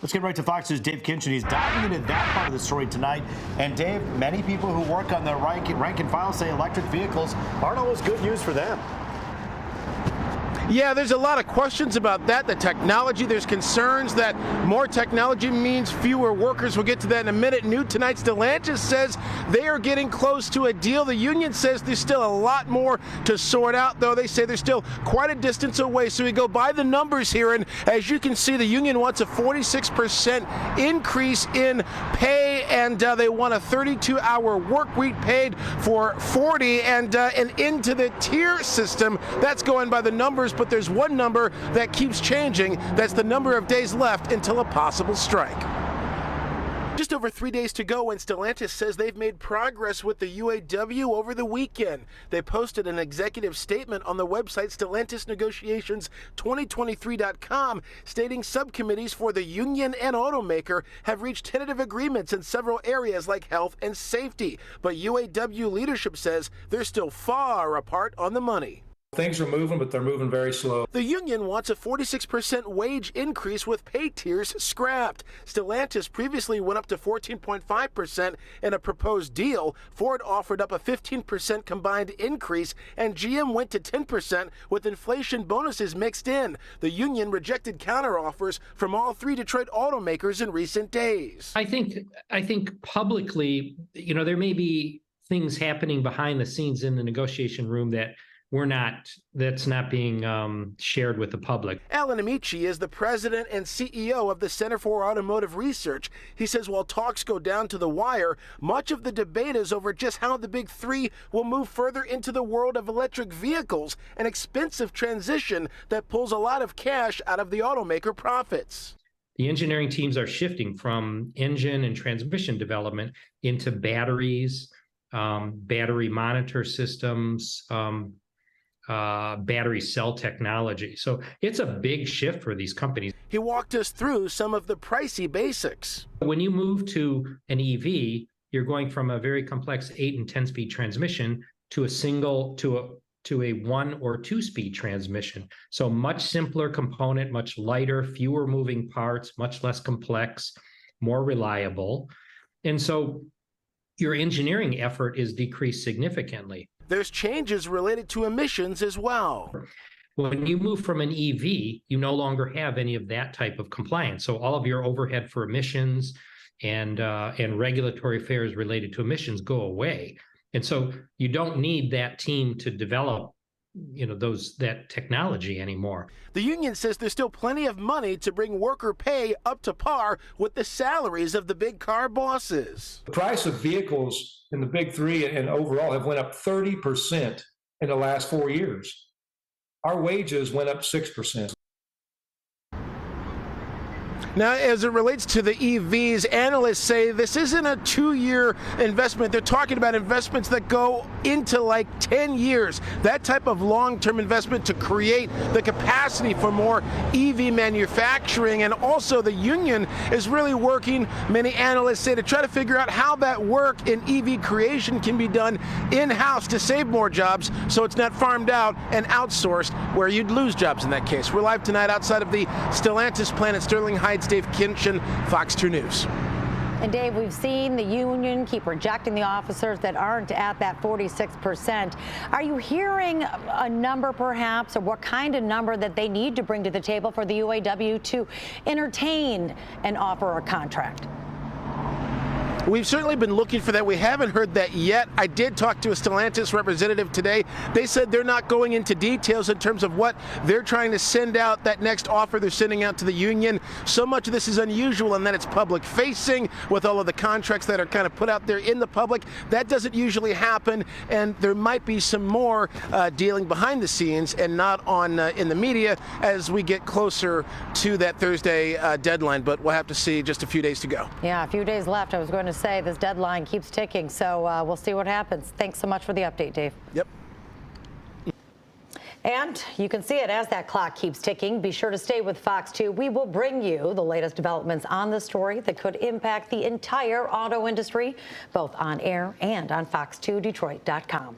Let's get right to Fox News' Dave Kinchin. He's diving into that part of the story tonight. And Dave, many people who work on the rank and file say electric vehicles aren't always good news for them. Yeah, there's a lot of questions about that. The technology, there's concerns that more technology means fewer workers. We'll get to that in a minute. New tonight, Stellantis says they are getting close to a deal. The union says there's still a lot more to sort out, though. They say they're still quite a distance away. So we go by the numbers here, and as you can see, the union wants a 46% increase in pay, and they want a 32-hour work week paid for 40, and into the tier system. That's going by the numbers. But there's one number that keeps changing. That's the number of days left until a possible strike. Just over 3 days to go, and Stellantis says they've made progress with the UAW over the weekend. They posted an executive statement on the website StellantisNegotiations2023.com stating subcommittees for the union and automaker have reached tentative agreements in several areas like health and safety. But UAW leadership says they're still far apart on the money. Things are moving, but they're moving very slow. The union wants a 46% wage increase with pay tiers scrapped. Stellantis previously went up to 14.5% in a proposed deal. Ford offered up a 15% combined increase, and GM went to 10% with inflation bonuses mixed in. The union rejected counteroffers from all three Detroit automakers in recent days. I think publicly, there may be things happening behind the scenes in the negotiation room that's not being shared with the public. Alan Amici is the president and CEO of the Center for Automotive Research. He says while talks go down to the wire, much of the debate is over just how the big three will move further into the world of electric vehicles, an expensive transition that pulls a lot of cash out of the automaker profits. The engineering teams are shifting from engine and transmission development into batteries, battery monitor systems, battery cell technology. So it's a big shift for these companies. He walked us through some of the pricey basics. When you move to an EV, you're going from a very complex 8 and 10-speed transmission to a 1 or 2-speed transmission. So much simpler component, much lighter, fewer moving parts, much less complex, more reliable. And so your engineering effort is decreased significantly. There's changes related to emissions as well. When you move from an EV, you no longer have any of that type of compliance. So all of your overhead for emissions and regulatory affairs related to emissions go away. And so you don't need that team to develop that technology anymore. The union says there's still plenty of money to bring worker pay up to par with the salaries of the big car bosses. The price of vehicles in the big three and overall have went up 30% in the last 4 years. Our wages went up 6%. Now, as it relates to the EVs, analysts say this isn't a 2-year investment. They're talking about investments that go into like 10 years. That type of long-term investment to create the capacity for more EV manufacturing. And also the union is really working, many analysts say, to try to figure out how that work in EV creation can be done in-house to save more jobs so it's not farmed out and outsourced where you'd lose jobs in that case. We're live tonight outside of the Stellantis plant at Sterling Heights. Dave Kinchin, Fox 2 News. And Dave, we've seen the union keep rejecting the officers that aren't at that 46%. Are you hearing a number perhaps, or what kind of number that they need to bring to the table for the UAW to entertain an offer or contract? We've certainly been looking for that. We haven't heard that yet. I did talk to a Stellantis representative today. They said they're not going into details in terms of what they're trying to send out, that next offer they're sending out to the union. So much of this is unusual in that it's public facing with all of the contracts that are kind of put out there in the public. That doesn't usually happen, and there might be some more dealing behind the scenes and not on in the media as we get closer to that Thursday deadline. But we'll have to see. Just a few days to go. Yeah, a few days left. I was going to say this deadline keeps ticking, so we'll see what happens. Thanks so much for the update, Dave. Yep. And you can see it as that clock keeps ticking. Be sure to stay with Fox 2. We will bring you the latest developments on the story that could impact the entire auto industry, both on air and on fox2detroit.com.